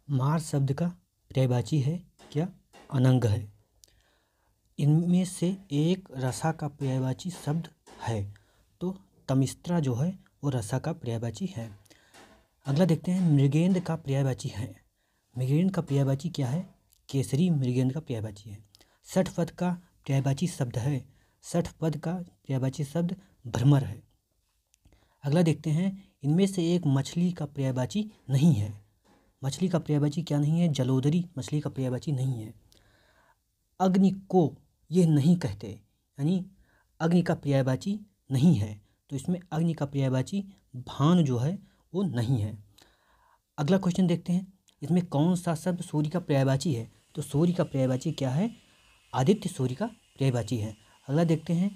मार शब्द का पर्यायवाची है क्या? अनंग है। इनमें से एक रसा का पर्यायवाची शब्द है, तो तमिस्त्रा जो है वो रसा का पर्यायवाची है। अगला देखते हैं, मृगेंद्र का पर्यायवाची है। मृगेंद्र का पर्यायवाची क्या है? केसरी मृगेंद्र का पर्यायवाची है। षठपद का पर्यायवाची शब्द है। षठपद का पर्यायवाची शब्द भ्रमर है। अगला देखते हैं, इनमें से एक मछली का पर्यायवाची नहीं है। मछली का पर्यायवाची क्या नहीं है? जलोदरी मछली का पर्यायवाची नहीं है। अग्नि को ये नहीं कहते, यानी अग्नि का पर्यायवाची नहीं है, तो इसमें अग्नि का पर्यायवाची भान जो है वो नहीं है। अगला क्वेश्चन देखते हैं, इसमें कौन सा शब्द सूर्य का पर्यायवाची है? तो सूर्य का पर्यायवाची क्या है? आदित्य सूर्य का पर्यायवाची है। अगला देखते हैं,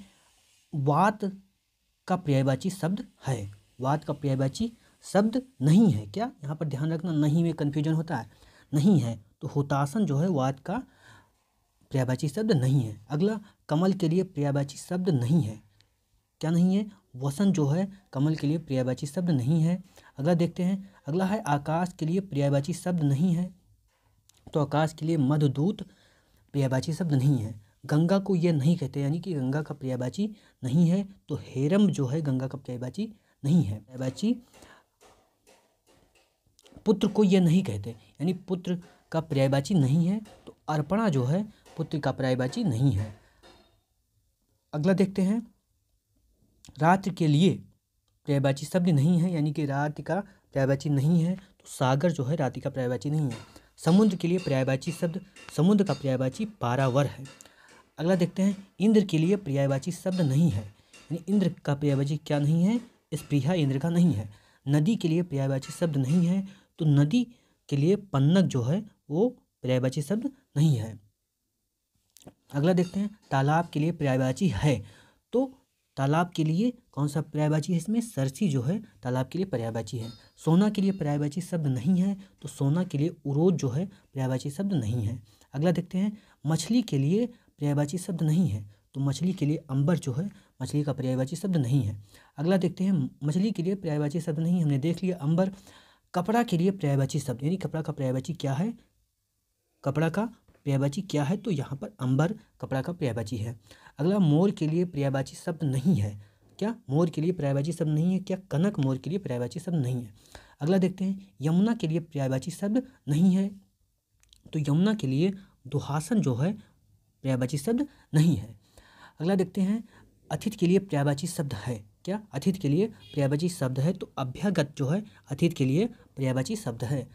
वात का पर्यायवाची शब्द है। वात का पर्यायवाची शब्द नहीं है क्या? यहाँ पर ध्यान रखना, नहीं में कन्फ्यूजन होता है, नहीं है, तो हुतासन जो है वात का पर्यायवाची शब्द नहीं है। अगला, कमल के लिए पर्यायवाची शब्द नहीं है। क्या नहीं है? वसंत जो है कमल के लिए पर्यायवाची शब्द नहीं है। अगला देखते हैं, अगला है आकाश के लिए पर्यायवाची शब्द नहीं है, तो आकाश के लिए मधुदूत पर्यायवाची शब्द नहीं है। गंगा को ये नहीं कहते, यानी कि गंगा का पर्यायवाची नहीं है, तो हेरम जो है गंगा का पर्यायवाची नहीं है। पर्यायवाची पुत्र को ये नहीं कहते, यानी पुत्र का पर्यायवाची नहीं है, तो अर्पणा जो है पुत्र का पर्यायवाची नहीं है। अगला देखते हैं, रात्रि के लिए पर्यायवाची शब्द नहीं है, यानी कि रात्रि का पर्यायवाची नहीं है, तो सागर जो है रात्रि का पर्यायवाची नहीं है। समुद्र के लिए पर्यायवाची शब्द, समुद्र का पर्यायवाची पारावर है। अगला देखते हैं, इंद्र के लिए पर्यायवाची शब्द नहीं है, यानी इंद्र का पर्यायवाची क्या नहीं है? स्पृहा इंद्र का नहीं है। नदी के लिए पर्यायवाची शब्द नहीं है, तो नदी के लिए पन्नग जो है वो पर्यायवाची शब्द नहीं है। अगला देखते हैं, तालाब के लिए पर्यायवाची है, तो तालाब के लिए कौन सा पर्यायवाची है? इसमें सरसी जो है तालाब के लिए पर्यायवाची है। सोना के लिए पर्यायवाची शब्द नहीं है, तो सोना के लिए उरोज जो है पर्यायवाची शब्द नहीं है। अगला देखते हैं, मछली के लिए पर्यायवाची शब्द नहीं है, तो मछली के लिए अंबर जो है मछली का पर्यायवाची शब्द नहीं है। अगला देखते हैं, मछली के लिए पर्यायवाची शब्द नहीं, हमने देख लिया अंबर। कपड़ा के लिए पर्यायवाची शब्द, यानी कपड़ा का पर्यायवाची क्या है? कपड़ा का पर्यायवाची क्या है? तो यहाँ पर अंबर कपड़ा का पर्यायवाची है। अगला, मोर के लिए पर्यायवाची शब्द नहीं है क्या? मोर के लिए पर्यायवाची शब्द नहीं है क्या? कनक मोर के लिए पर्यायवाची शब्द नहीं है। अगला देखते हैं, यमुना के लिए पर्यायवाची शब्द नहीं है, तो यमुना के लिए दुहासन जो है पर्यायवाची शब्द नहीं है। अगला देखते हैं, अतिथि के लिए पर्यायवाची शब्द है क्या? अतिथि के लिए पर्यायवाची शब्द है, तो अभ्यागत जो है अतिथि के लिए पर्यायवाची शब्द है।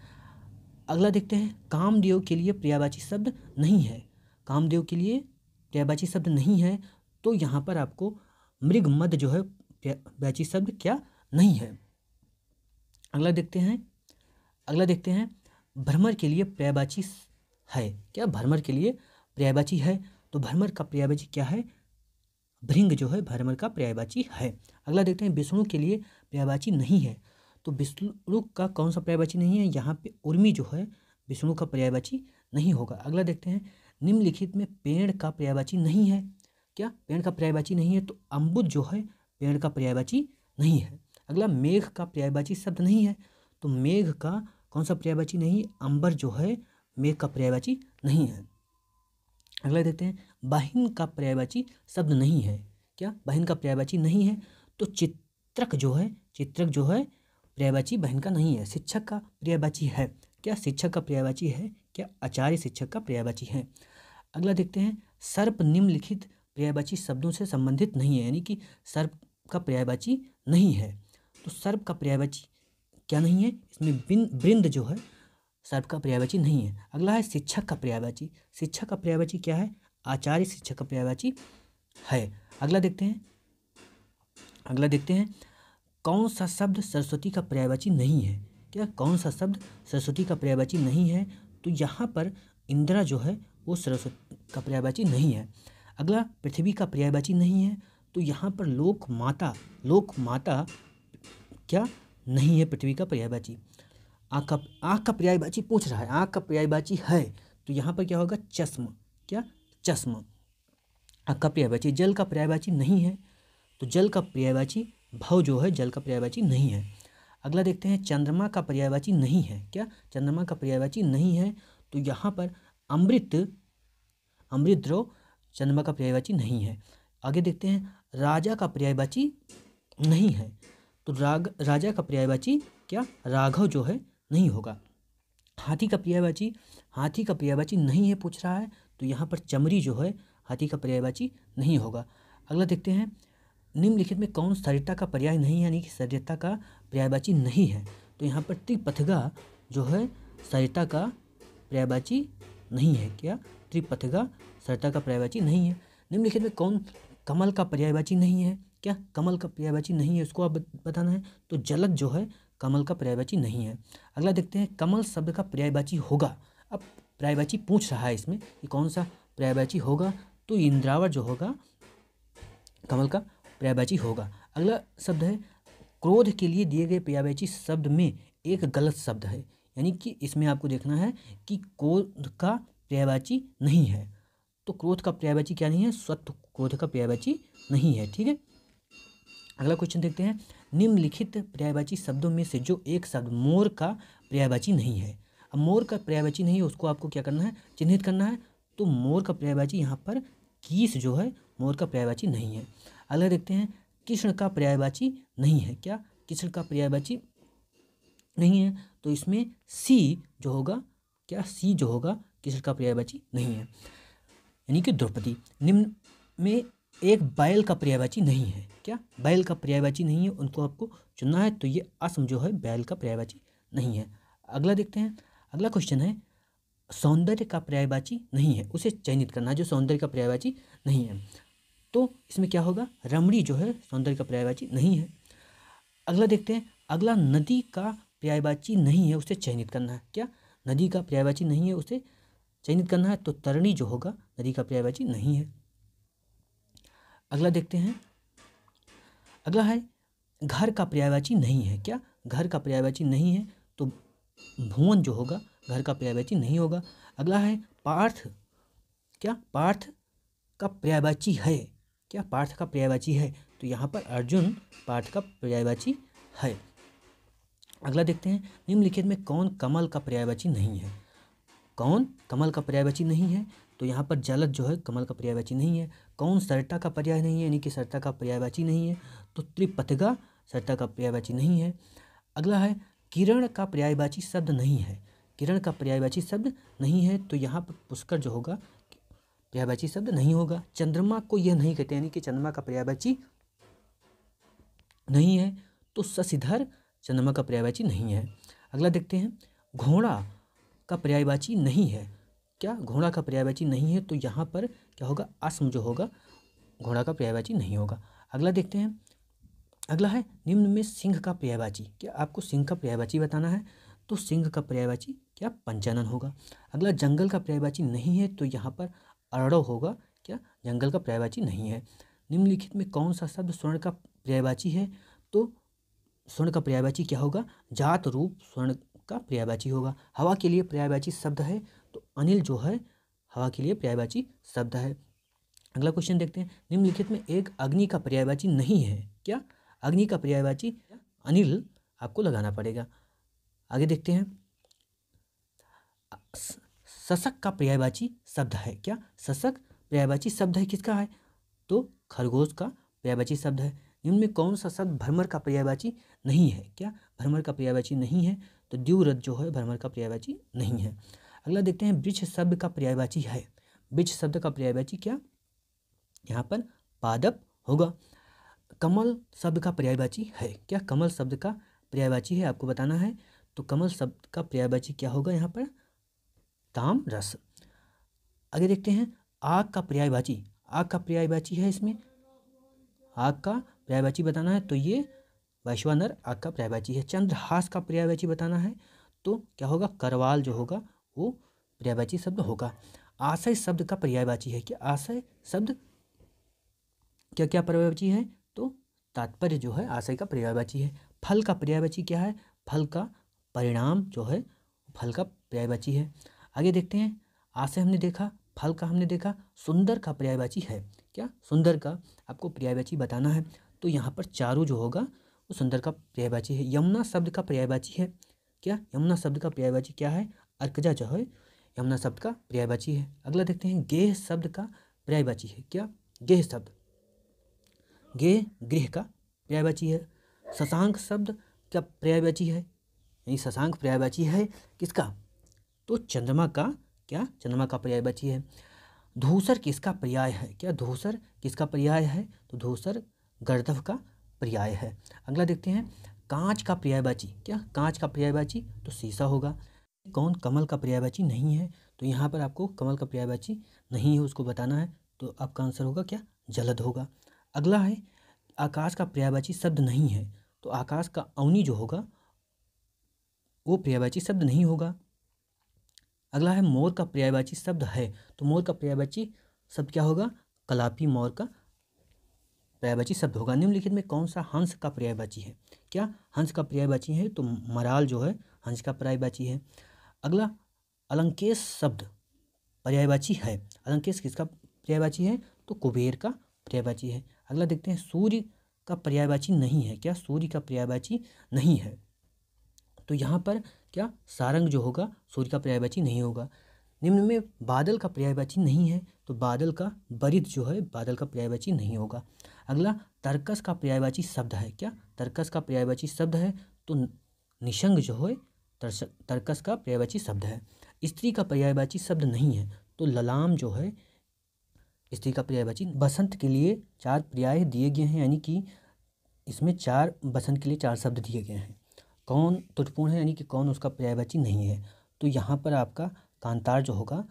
अगला देखते हैं, कामदेव के लिए पर्यायवाची शब्द नहीं है। कामदेव के लिए पर्यायवाची शब्द नहीं है, तो यहाँ पर आपको मृग मद जो है पर्यायवाची शब्द क्या नहीं है। अगला देखते हैं, भ्रमर के लिए पर्यायवाची है क्या? भ्रमर के लिए पर्यायवाची है, तो भ्रमर का पर्यायवाची क्या है? भृंग जो है भ्रमर का पर्यायवाची है। अगला देखते हैं, विष्णु के लिए पर्यायवाची नहीं है, तो विष्णु का कौन सा पर्यायवाची नहीं है? यहाँ पे उर्मी जो है विष्णु का पर्यायवाची नहीं होगा। अगला देखते हैं, निम्नलिखित में पेड़ का पर्यायवाची नहीं है क्या? पेड़ का पर्यायवाची नहीं है, तो अम्बुज जो है पेड़ का पर्यायवाची नहीं है। अगला, मेघ का पर्यायवाची शब्द नहीं है, तो मेघ का कौन सा पर्यायवाची नहीं? अंबर जो है मेघ का पर्यायवाची नहीं है। अगला देखते हैं, बहिन का पर्यायवाची शब्द नहीं है क्या? बहिन का पर्यायवाची नहीं है, तो चित्रक जो है पर्यायवाची बहन का नहीं है। शिक्षक का पर्यायवाची है क्या? शिक्षक का पर्यायवाची है क्या? आचार्य शिक्षक का पर्यायवाची है। अगला देखते हैं, सर्प निम्नलिखित पर्यायवाची शब्दों से संबंधित नहीं है, यानी कि सर्प का पर्यायवाची नहीं है, तो सर्प का पर्यायवाची क्या नहीं है? इसमें वृंद जो है सर्प का पर्यायवाची नहीं है। अगला है शिक्षक का पर्यायवाची। शिक्षक का पर्यायवाची क्या है? आचार्य शिक्षक का पर्यायवाची है। अगला देखते हैं, कौन सा शब्द सरस्वती का पर्यायवाची नहीं है क्या? कौन सा शब्द सरस्वती का पर्यायवाची नहीं है? तो यहाँ पर इंदिरा जो है वो सरस्वती का पर्यायवाची नहीं है। अगला, पृथ्वी का पर्यायवाची नहीं है, तो यहाँ पर लोक माता क्या नहीं है पृथ्वी का पर्यायवाची। आँख का पर्यायवाची पूछ रहा है, आँख का पर्यायवाची है, तो यहाँ पर क्या होगा? चश्म क्या? चश्म आँख का पर्यायवाची। जल का पर्यायवाची नहीं है, तो जल का पर्यायवाची भव जो है जल का पर्यायवाची नहीं है। अगला देखते हैं चंद्रमा का पर्यायवाची नहीं है। क्या चंद्रमा का पर्यायवाची नहीं है? तो यहाँ पर अमृत द्रव चंद्रमा का पर्यायवाची नहीं है। आगे देखते हैं राजा का पर्यायवाची नहीं है। तो राजा का पर्यायवाची क्या राघव जो है नहीं होगा। हाथी का पर्यायवाची नहीं है पूछ रहा है, तो यहाँ पर चमरी जो है हाथी का पर्यायवाची नहीं होगा। अगला देखते हैं निम्नलिखित में कौन सरिता का पर्याय नहीं है, यानी कि सरिता का पर्यायवाची नहीं है। तो यहाँ पर त्रिपथगा जो है सरिता का पर्यायवाची नहीं है। क्या त्रिपथगा सरिता का पर्यायवाची नहीं है। निम्नलिखित में कौन कमल का पर्यायवाची नहीं है? क्या कमल का पर्यायवाची नहीं है, उसको आप बताना है। तो जलक जो है कमल का पर्यायवाची नहीं है। अगला देखते हैं कमल शब्द का पर्यायवाची होगा। अब पर्यायवाची पूछ रहा है इसमें कि कौन सा पर्यायवाची होगा, तो इंद्रावत जो होगा कमल का पर्यायवाची होगा। अगला शब्द है क्रोध के लिए दिए गए पर्यायवाची शब्द में एक गलत शब्द है, यानी कि इसमें आपको देखना है कि क्रोध का पर्यायवाची नहीं है। तो क्रोध का पर्यायवाची क्या नहीं है? स्वत्व क्रोध का पर्यायवाची नहीं है। ठीक है, अगला क्वेश्चन देखते हैं निम्नलिखित पर्यायवाची शब्दों में से जो एक शब्द मोर का पर्यायवाची नहीं है। अब मोर का पर्यायवाची नहीं है, उसको आपको क्या करना है? चिन्हित करना है। तो मोर का पर्यायवाची यहाँ पर कीस जो है मोर का पर्यायवाची नहीं है। अगला देखते हैं कृष्ण का पर्यायवाची नहीं है। क्या कृष्ण का पर्यायवाची नहीं है? तो इसमें सी जो होगा, क्या सी जो होगा कृष्ण का पर्यायवाची नहीं है, यानी कि द्रौपदी। निम्न में एक बैल का पर्यायवाची नहीं है। क्या बैल का पर्यायवाची नहीं है, उनको आपको चुनना है। तो ये असम जो है बैल का पर्यायवाची नहीं है। अगला देखते हैं, अगला क्वेश्चन है सौंदर्य का पर्यायवाची नहीं है, उसे चयनित करना है जो सौंदर्य का पर्यायवाची नहीं है। तो इसमें क्या होगा? रमणी जो है सौंदर्य का पर्यायवाची नहीं है। अगला देखते हैं, अगला नदी का पर्यायवाची नहीं है, उसे चयनित करना है। क्या नदी का पर्यायवाची नहीं है, उसे चयनित करना है। तो तरणी जो होगा नदी का पर्यायवाची नहीं है। अगला देखते हैं, अगला है घर का पर्यायवाची नहीं है। क्या घर का पर्यायवाची नहीं है? तो भुवन जो होगा घर का पर्यायवाची नहीं होगा। अगला है पार्थ। क्या पार्थ का पर्यायवाची है? क्या पार्थ का पर्यायवाची है? तो यहाँ पर अर्जुन पार्थ का पर्यायवाची है। अगला देखते हैं निम्नलिखित में कौन कमल का पर्यायवाची नहीं है। कौन कमल का पर्यायवाची नहीं है? तो यहाँ पर जलद जो है कमल का पर्यायवाची नहीं है। कौन सरिता का पर्याय नहीं है, यानी कि सरिता का पर्यायवाची नहीं है। तो त्रिपथगा सरिता का पर्यायवाची नहीं है। अगला है किरण का पर्यायवाची शब्द नहीं है। किरण का पर्यायवाची शब्द नहीं है, तो यहाँ पर पुष्कर जो होगा पर्यायवाची शब्द नहीं होगा। चंद्रमा को यह नहीं कहते, यानी कि चंद्रमा का पर्यायवाची नहीं है। तो शशिधर चंद्रमा का पर्यायवाची नहीं है। अगला देखते हैं घोड़ा का पर्यायवाची नहीं है। क्या घोड़ा का पर्यायवाची नहीं है? तो यहाँ पर क्या होगा? अस्म जो होगा घोड़ा का पर्यायवाची नहीं होगा। अगला देखते हैं, अगला है निम्न में सिंह का पर्यायवाची। क्या आपको सिंह का पर्यायवाची बताना है। तो सिंह का पर्यायवाची क्या पंचानन होगा। अगला जंगल का पर्यायवाची नहीं है, तो यहाँ पर अरड़व होगा। क्या जंगल का पर्यायवाची नहीं है। निम्नलिखित में कौन सा शब्द स्वर्ण का पर्यायवाची है? तो स्वर्ण का पर्यायवाची क्या होगा? जात रूप स्वर्ण का पर्यायवाची होगा। हवा के लिए पर्यायवाची शब्द है, तो अनिल जो है हवा के लिए पर्यायवाची शब्द है। अगला क्वेश्चन देखते हैं निम्नलिखित में एक अग्नि का पर्यायवाची नहीं है। क्या अग्नि का पर्यायवाची अनिल आपको लगाना पड़ेगा। आगे देखते हैं शशक का पर्यायवाची शब्द है। क्या शशक पर्यायवाची शब्द है किसका है? तो खरगोश का पर्यायवाची शब्द है। निम्न में कौन सा शब्द भ्रमर का पर्यायवाची नहीं है? क्या भ्रमर का पर्यायवाची नहीं है? तो द्युरथ जो है भ्रमर का पर्यायवाची नहीं है। अगला देखते हैं वृक्ष शब्द का पर्यायवाची है। वृक्ष शब्द का पर्यायवाची क्या यहाँ पर पादप होगा। कमल शब्द का पर्यायवाची है। क्या कमल शब्द का पर्यायवाची है, आपको बताना है। तो कमल शब्द का पर्यायवाची क्या होगा यहाँ पर? ताम रस। आगे देखते हैं आग का पर्यायवाची। आग का पर्यायवाची है, इसमें आग का पर्यायवाची बताना है। तो ये वैश्वानर आग का पर्यायवाची है। चंद्रहास का पर्यायवाची बताना है, तो क्या होगा? करवाल जो होगा वो पर्यायवाची शब्द होगा। आशय शब्द का पर्यायवाची है। क्या आशय शब्द क्या क्या पर्यायवाची है? तो तात्पर्य जो है आशय का पर्यायवाची है। फल का पर्यायवाची क्या है? फल का परिणाम जो है फल का पर्यायवाची है। आगे देखते हैं आशय हमने देखा, फल का हमने देखा, सुंदर का पर्यायवाची है। क्या सुंदर का आपको पर्यायवाची बताना है। तो यहाँ पर चारु जो होगा वो सुंदर का पर्यायवाची है। यमुना शब्द का पर्यायवाची है क्या? यमुना शब्द का पर्यायवाची क्या है? अर्कजा जो है यमुना शब्द का पर्यायवाची है। अगला देखते हैं, गेह शब्द का पर्यायवाची है क्या? गेह शब्द, गेह गृह का पर्यायवाची है। शशांक शब्द का पर्यायवाची है, यानी शशांक पर्यायवाची है किसका? तो चंद्रमा का, क्या? चंद्रमा का पर्यायवाची है। धूसर किसका पर्याय है? क्या धूसर किसका पर्याय है? तो धूसर गर्दभ का पर्याय है। अगला देखते हैं, कांच का पर्यायवाची, क्या? कांच का पर्यायवाची तो शीशा होगा। कौन? कमल का पर्यायवाची नहीं है, तो यहाँ पर आपको कमल का पर्यायवाची नहीं है उसको बताना है, तो आपका आंसर होगा क्या? जलद होगा। अगला है, आकाश का पर्यायवाची शब्द नहीं है, तो आकाश का अवनी जो होगा वो पर्यायवाची शब्द नहीं होगा। अगला है, मोर का पर्यायवाची शब्द है, तो मोर का पर्यायवाची शब्द क्या होगा? कलापी मोर का पर्यायवाची शब्द होगा। निम्नलिखित में कौन सा हंस का पर्यायवाची है? क्या हंस का पर्यायवाची है? तो मराल जो है हंस का पर्यायवाची है। अगला, अलंकेश शब्द पर्यायवाची है। अलंकेश किसका पर्यायवाची है? तो कुबेर का पर्यायवाची है। अगला देखते हैं, सूर्य का पर्यायवाची नहीं है। क्या? सूर्य का पर्यायवाची नहीं है, तो यहाँ पर क्या? सारंग जो होगा सूर्य का पर्यायवाची नहीं होगा। निम्न में बादल का पर्यायवाची नहीं है, तो बादल का, बरिद जो है बादल का पर्यायवाची नहीं होगा। अगला, तर्कस का पर्यायवाची शब्द है। क्या? तर्कस का पर्यायवाची शब्द है, तो निशंग जो है तर्कस का पर्यायवाची शब्द है। स्त्री का पर्यायवाची शब्द नहीं है, तो ललाम जो है स्त्री का पर्यायवाची। बसंत के लिए 4 पर्याय दिए गए हैं, यानी कि इसमें 4 बसंत के लिए 4 शब्द दिए गए हैं। कौन त्रुटिपूर्ण है, यानी कि कौन उसका पर्यायवाची नहीं है, तो यहाँ पर आपका कांतार जो होगा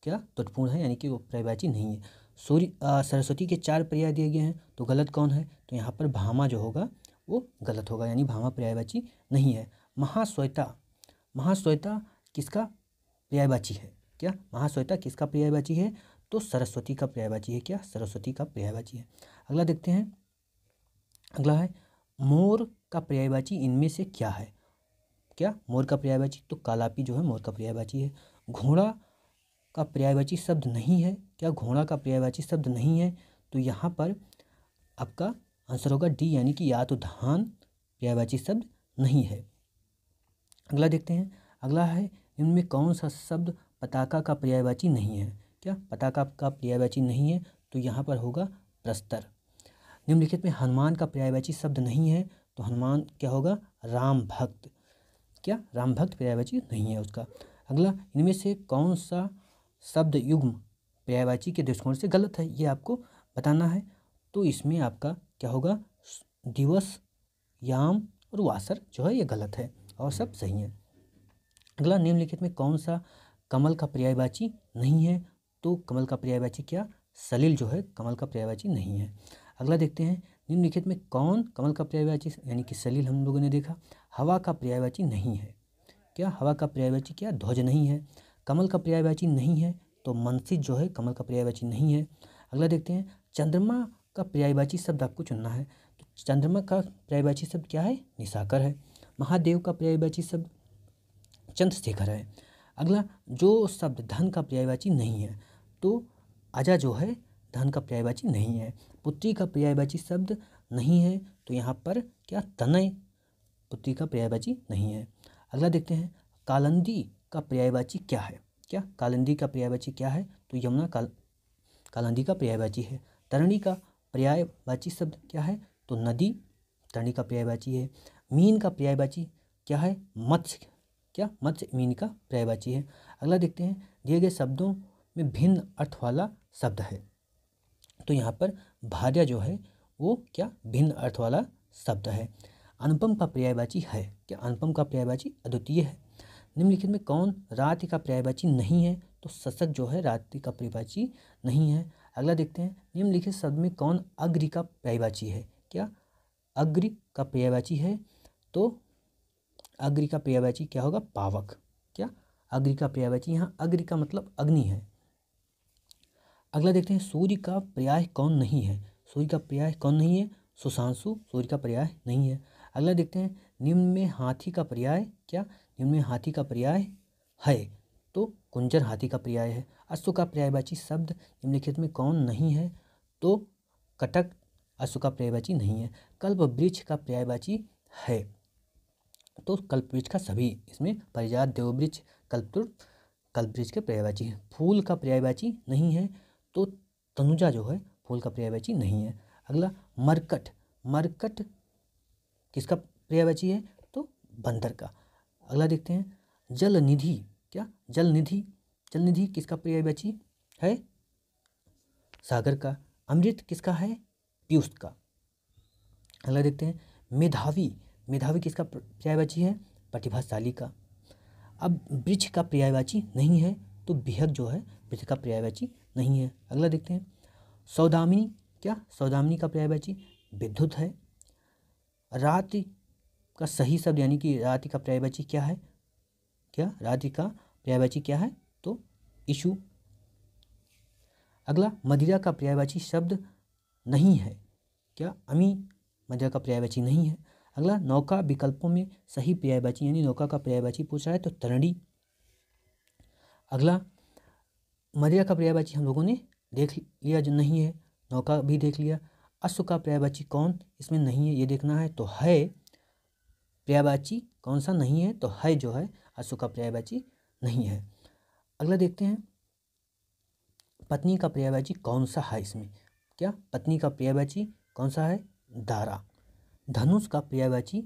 क्या? त्रुटिपूर्ण है, यानी कि वो पर्यायवाची नहीं है। सूर्य सरस्वती के 4 पर्याय दिए गए हैं, तो गलत कौन है? तो यहाँ पर भामा जो होगा वो गलत होगा, यानी भामा पर्यायवाची नहीं है। महाश्वेता, महाश्वेता किसका पर्यायवाची है? क्या? महाश्वेता किसका पर्यायवाची है? तो सरस्वती का पर्यायवाची है। क्या? सरस्वती का पर्यायवाची है। अगला देखते हैं, अगला है, मोर का पर्यायवाची इनमें से क्या है? क्या? मोर का पर्यायवाची तो कालापी जो है मोर का पर्यायवाची है। घोड़ा का पर्यायवाची शब्द नहीं है। क्या? घोड़ा का पर्यायवाची शब्द नहीं है, तो यहाँ पर आपका आंसर होगा डी, यानी कि या तो धान पर्यायवाची शब्द नहीं है। अगला देखते हैं, अगला है, इनमें कौन सा शब्द पताका का पर्यायवाची नहीं है? क्या? पताका का पर्यायवाची नहीं है, तो यहाँ पर होगा प्रस्तर। निम्नलिखित में हनुमान का पर्यायवाची शब्द नहीं है, तो हनुमान क्या होगा? राम भक्त। क्या? राम भक्त पर्यायवाची नहीं है उसका। अगला, इनमें से कौन सा शब्द युग्म पर्यायवाची के दृष्टिकोण से गलत है, ये आपको बताना है। तो इसमें आपका क्या होगा? दिवस, याम और वासर जो है ये गलत है और सब सही है। अगला, निम्नलिखित में कौन सा कमल का पर्यायवाची नहीं है? तो कमल का पर्यायवाची क्या? सलिल जो है कमल का पर्यायवाची नहीं है। अगला देखते हैं, निम्नलिखित में कौन कमल का पर्यायवाची, यानी कि सलिल हम लोगों ने देखा। हवा का पर्यायवाची नहीं है। क्या? हवा का पर्यायवाची क्या? ध्वज नहीं है। कमल का पर्यायवाची नहीं है, तो मनसिज जो है कमल का पर्यायवाची नहीं है। अगला देखते हैं, चंद्रमा का पर्यायवाची शब्द आपको चुनना है, तो चंद्रमा का पर्यायवाची शब्द क्या है? निशाकर है। महादेव का पर्यायवाची शब्द चंद्रशेखर है। अगला, जो शब्द धन का पर्यायवाची नहीं है, तो अजा जो है धन का पर्यायवाची नहीं है। पुत्री का पर्यायवाची शब्द नहीं है, तो यहाँ पर क्या? तनय पुत्री का पर्यायवाची नहीं है। अगला देखते हैं, कालंदी का पर्यायवाची क्या है? क्या? कालंदी का पर्यायवाची क्या है? तो यमुना कालंदी का पर्यायवाची है। तरणी का पर्यायवाची शब्द क्या है? तो नदी तरणी का पर्यायवाची है। मीन का पर्यायवाची क्या है? मत्स्य। क्या? मत्स्य मीन का पर्यायवाची है। अगला देखते हैं, दिए गए शब्दों में भिन्न अर्थ वाला शब्द है, तो यहाँ पर भार्या जो है वो क्या? भिन्न अर्थ वाला शब्द है। अनुपम का पर्यायवाची है। क्या? अनुपम का पर्यायवाची अद्वितीय है। निम्नलिखित में कौन रात्रि का पर्यायवाची नहीं है? तो शशक जो है रात्रि का पर्यायवाची नहीं है। अगला देखते हैं, निम्नलिखित शब्द में कौन अग्रि का पर्यायवाची है? क्या? अग्रि का पर्यायवाची है, तो अग्रि का पर्यायवाची क्या होगा? पावक। क्या? अग्रि का पर्यायवाची, यहाँ अग्रि का मतलब अग्नि है। अगला देखते हैं, सूर्य का पर्याय कौन नहीं है? सूर्य का पर्याय कौन नहीं है? सुशांशु सूर्य का पर्याय नहीं है। अगला देखते हैं, निम्न में हाथी का पर्याय क्या? निम्न में हाथी का पर्याय है, तो कुंजर हाथी का पर्याय है। अश्व का पर्यायवाची शब्द निम्नलिखित में कौन नहीं है? तो कटक अश्व का पर्यायवाची नहीं है। कल्प वृक्ष का पर्यायवाची है, तो कल्प वृक्ष का सभी इसमें परिजात, देववृक्ष, कल्पवृक्ष के पर्यायवाची है। फूल का पर्यायवाची नहीं है, तो तनुजा जो है फूल का पर्यायवाची नहीं है। अगला मरकट, मरकट किसका पर्यायवाची है, तो बंदर का। अगला देखते हैं जलनिधि, क्या जलनिधि, जलनिधि किसका पर्यायवाची है, सागर का। अमृत किसका है, पीयूष का। अगला देखते हैं मेधावी, मेधावी किसका पर्यायवाची है, प्रतिभाशाली का। अब वृक्ष का पर्यायवाची नहीं है, तो बिहक जो है वृक्ष का पर्यायवाची नहीं है। अगला देखते हैं सौदामिनी, क्या सौदामिनी का पर्यायवाची विद्युत है। रात्रि का सही शब्द यानी कि रात्रि का पर्यायवाची क्या है, क्या रात्रि का पर्यायवाची क्या है, तो इशु। अगला मदिरा का पर्यायवाची शब्द नहीं है, क्या अमी मदिरा का पर्यायवाची नहीं है। अगला नौका विकल्पों में सही पर्यायवाची यानी नौका का पर्यायवाची पूछ रहा है, तो तरणी। अगला मदिरा का पर्यायवाची हम लोगों ने देख लिया जो नहीं है, नौका भी देख लिया। अश्व का पर्यायवाची कौन इसमें नहीं है ये देखना है, तो है पर्यायवाची कौन सा नहीं है, तो है जो है अश्व का पर्यायवाची नहीं है। अगला देखते हैं पत्नी का पर्यायवाची कौन सा है इसमें, क्या पत्नी का पर्यायवाची कौन सा है, दारा। धनुष का पर्यायवाची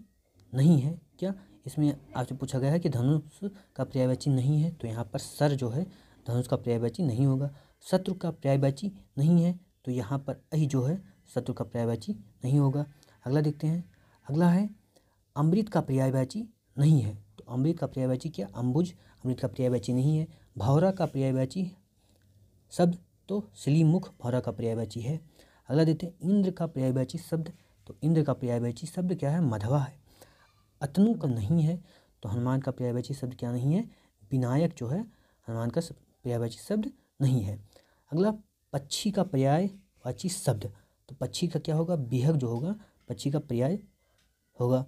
नहीं है, क्या इसमें आपसे पूछा गया है कि धनुष का पर्यायवाची नहीं है, तो यहाँ पर सर जो है धनुष का पर्यायवाची नहीं होगा। शत्रु का पर्यायवाची नहीं है, तो यहाँ पर अहि जो है शत्रु का पर्यायवाची नहीं होगा। अगला देखते हैं, अगला है अमृत का पर्यायवाची नहीं है, तो अमृत का पर्यायवाची क्या, अम्बुज, अमृत का पर्यायवाची नहीं है। भौरा का पर्यायवाची शब्द, तो श्रीमुख भौरा का पर्यायवाची है। अगला देखते हैं इंद्र का पर्यायवाची शब्द, तो इंद्र का पर्यायवाची शब्द क्या है, मधवा है। अतनु का नहीं है, तो हनुमान का पर्यायवाची शब्द क्या नहीं है, विनायक जो है हनुमान का पर्यायवाची शब्द नहीं है। अगला पक्षी का पर्यायवाची शब्द, तो पक्षी का क्या होगा, बिहक जो होगा पक्षी का पर्याय होगा।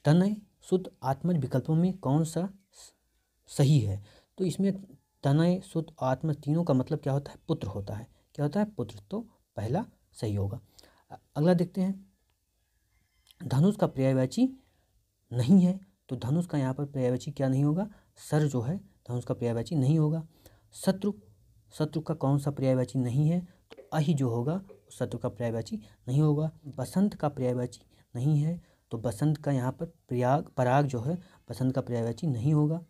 तनय, सुत, आत्मज विकल्पों में कौन सा सही है, तो इसमें तनय, सुत, आत्मज तीनों का मतलब क्या होता है, पुत्र होता है। क्या होता है, पुत्र, तो पहला सही होगा। अगला देखते हैं धनुष का पर्यायवाची नहीं है, तो धनुष का यहाँ पर पर्यायवाची क्या नहीं होगा, सर जो है धनुष का पर्यायवाची नहीं होगा। शत्रु, शत्रु का कौन सा पर्यायवाची नहीं है, तो अहि जो होगा शत्रु का पर्यायवाची नहीं होगा। बसंत का पर्यायवाची नहीं है, तो बसंत का यहाँ पर पराग जो है बसंत का पर्यायवाची नहीं होगा।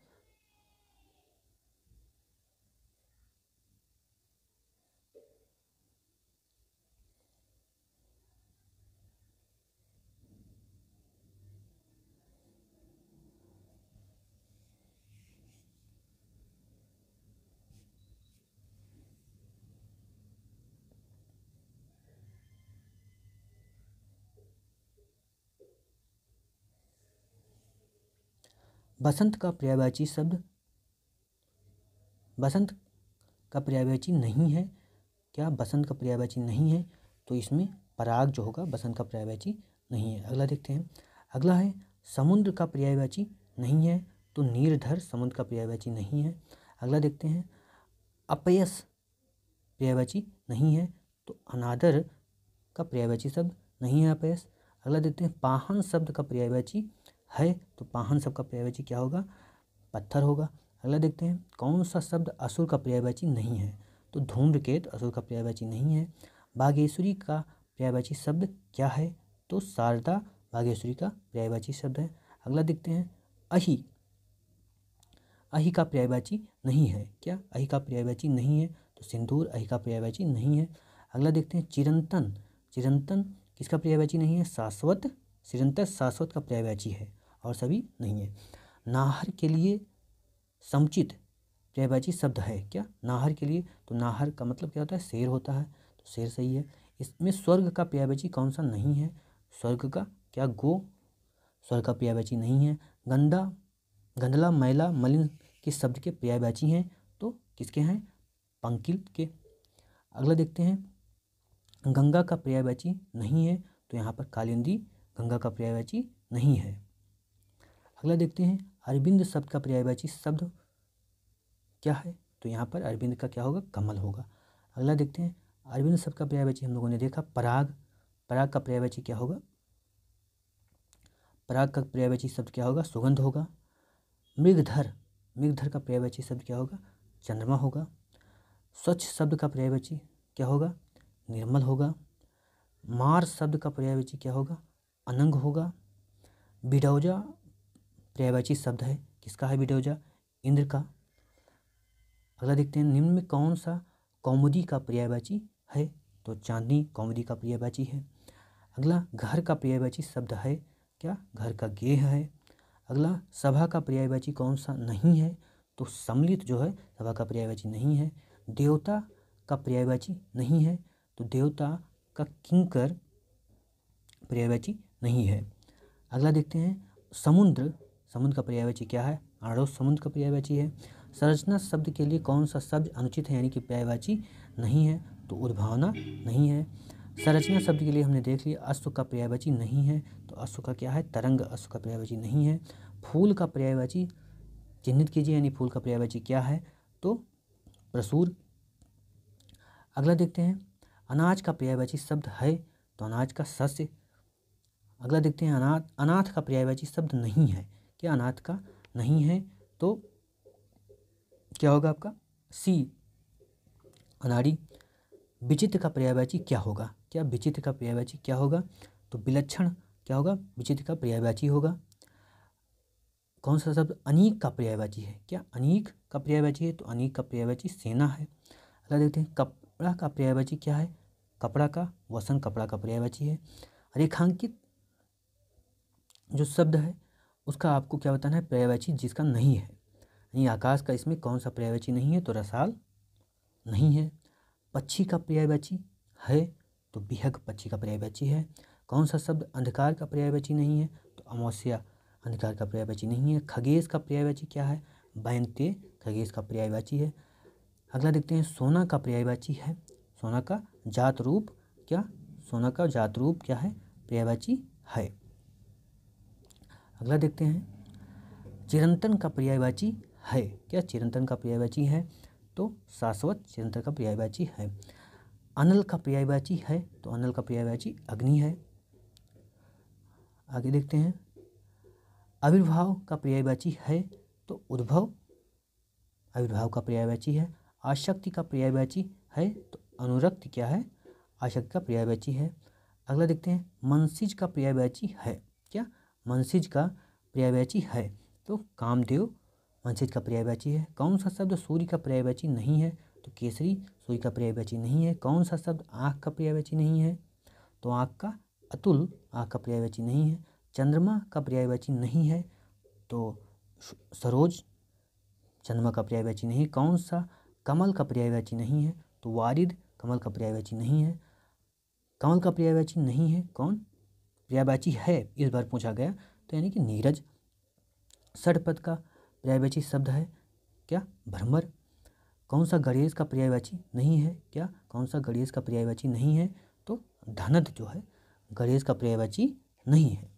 बसंत का पर्यायवाची शब्द, बसंत का पर्यायवाची नहीं है, क्या बसंत का पर्यायवाची नहीं है, तो इसमें पराग जो होगा बसंत का पर्यायवाची नहीं है। अगला देखते हैं, अगला है समुद्र का पर्यायवाची नहीं है, तो नीरधर समुद्र का पर्यायवाची नहीं है। अगला देखते हैं अपयश पर्यायवाची नहीं है, तो अनादर का पर्यायवाची शब्द नहीं है अपयश। अगला देखते हैं पाहन शब्द का पर्यायवाची है, तो पाहन शब्द का पर्यायवाची क्या होगा, पत्थर होगा। अगला देखते हैं कौन सा शब्द असुर का पर्यायवाची नहीं है, तो धूम्रकेत असुर का पर्यायवाची नहीं है। बागेश्वरी का पर्यायवाची शब्द क्या है, तो शारदा बागेश्वरी का पर्यायवाची शब्द है। अगला देखते हैं अहि, अहि का पर्यायवाची नहीं है, क्या अहि का पर्यायवाची नहीं है, तो सिंदूर अहि का पर्यायवाची नहीं है। अगला देखते हैं चिरंतन, चिरंतन किसका पर्यायवाची नहीं है, शाश्वत, चिरंतन शाश्वत का पर्यायवाची है और सभी नहीं है। नाहर के लिए समुचित पर्यायवाची शब्द है, क्या नाहर के लिए, तो नाहर का मतलब क्या होता है, शेर होता है, तो शेर सही है। इसमें स्वर्ग का पर्यायवाची कौन सा नहीं है, स्वर्ग का क्या गो, स्वर्ग का पर्यायवाची नहीं है। गंदा, गंदला, मैला, मलिन किस शब्द के पर्यायवाची हैं, तो किसके हैं, पंकिल के। अगला देखते हैं गंगा का पर्यायवाची नहीं है, तो यहाँ पर कालिंदी गंगा का पर्यायवाची नहीं है। अगला देखते हैं अरविंद शब्द का पर्यायवाची शब्द क्या है, तो यहाँ पर अरविंद का क्या होगा, कमल होगा। अगला देखते हैं अरविंद शब्द का पर्यायवाची हम लोगों ने देखा पराग, पराग का पर्यायवाची क्या होगा? पराग का पर्यायवाची शब्द क्या होगा? सुगंध होगा। मृगधर, मृगधर का पर्यायवाची शब्द क्या होगा? चंद्रमा होगा। स्वच्छ शब्द का पर्यायवाची क्या होगा? निर्मल होगा। मार शब्द का पर्यायवाची क्या होगा? अनंग होगा। बिडौजा पर्यायवाची शब्द है, किसका है बिडौजा? इंद्र का। अगला देखते हैं, निम्न में कौन सा कौमुदी का पर्यायवाची है? तो चांदनी कौमुदी का पर्यायवाची है। अगला, घर का पर्यायवाची शब्द है क्या? घर का गेह है। अगला, सभा का पर्यायवाची कौन सा नहीं है? तो सम्मिलित जो है सभा का पर्यायवाची नहीं है। देवता का पर्यायवाची नहीं है, तो देवता का किंकर पर्यायवाची नहीं है। अगला देखते हैं, समुद्र, समुद्र का पर्यायवाची क्या है? आड़ो समुद्र का पर्यायवाची है। संरचना शब्द के लिए कौन सा शब्द अनुचित है यानी कि पर्यायवाची नहीं है? तो उद्भावना नहीं है। संरचना शब्द के लिए हमने देख लिया, अश्व का पर्यायवाची नहीं है, तो अश्व का क्या है? तरंग, अश्व का पर्यायवाची नहीं है। फूल का पर्यायवाची चिन्हित कीजिए, यानी फूल का पर्यायवाची क्या है? तो प्रसूर। अगला देखते हैं, अनाज का पर्यायवाची शब्द है, तो अनाज का सस्य। अगला देखते हैं, अनाथ, अनाथ का पर्यायवाची शब्द नहीं है, क्या? अनाथ का नहीं है, तो क्या होगा आपका? सी, अनाड़ी। विचित्र का पर्यायवाची क्या होगा? क्या विचित्र का पर्यायवाची क्या होगा? तो विलक्षण क्या होगा? विचित्र का पर्यायवाची होगा। कौन सा शब्द अनीक का पर्यायवाची है? क्या अनीक का पर्यायवाची है? तो अनीक का पर्यायवाची सेना है। अगला देखते हैं, कपड़ा का पर्यायवाची क्या है? कपड़ा का वसन कपड़ा का पर्यायवाची है। रेखांकित जो शब्द है उसका आपको क्या बताना है? पर्यायवाची जिसका नहीं है, यानी आकाश का इसमें कौन सा पर्यायवाची नहीं है? तो रसाल नहीं है। पक्षी का पर्यायवाची है, तो बिहग पक्षी का पर्यायवाची है। कौन सा शब्द अंधकार का पर्यायवाची नहीं है? तो अमावस्या अंधकार का पर्यायवाची नहीं है। खगेश का पर्यायवाची क्या है? बैंते खगेश का पर्यायवाची है। अगला देखते हैं, सोना का पर्यायवाची है, सोना का जात रूप क्या? सोना का जात रूप क्या है? पर्यायवाची है। अगला देखते हैं, चिरंतन का पर्यायवाची है, क्या? चिरंतन का पर्यायवाची है, तो शाश्वत चिरंतन का पर्यायवाची है। अनल का पर्यायवाची है, तो अनल का पर्यायवाची अग्नि है। आगे देखते हैं, आविर्भाव का पर्यायवाची है, तो उद्भव आविर्भाव का पर्यायवाची है। आशक्ति का पर्यायवाची है, तो अनुरक्ति क्या है? आशक्ति का पर्यायवाची है। अगला देखते हैं, मनसिज का पर्यायवाची है, क्या? मनसिज का पर्यायवाची है, तो कामदेव मनसिज का पर्यायवाची है। कौन सा शब्द सूर्य का पर्यायवाची नहीं है? तो केसरी सूर्य का पर्यायवाची नहीं है। कौन सा शब्द आँख का पर्यायवाची नहीं है? तो आँख का अतुल आँख का पर्यायवाची नहीं है। चंद्रमा का पर्यायवाची नहीं है, तो सरोज चंद्रमा का पर्यायवाची नहीं। कौन सा कमल का पर्यायवाची नहीं है? तो वारिद कमल का पर्यायवाची नहीं है। कमल का पर्यायवाची नहीं है, कौन पर्यायवाची है इस बार पूछा गया, तो यानी कि नीरज। षटपद का पर्यायवाची शब्द है, क्या? भ्रमर। कौन सा गणेश का पर्यायवाची नहीं है? क्या? कौन सा गणेश का पर्यायवाची नहीं है? तो धनद जो है गणेश का पर्यायवाची नहीं है।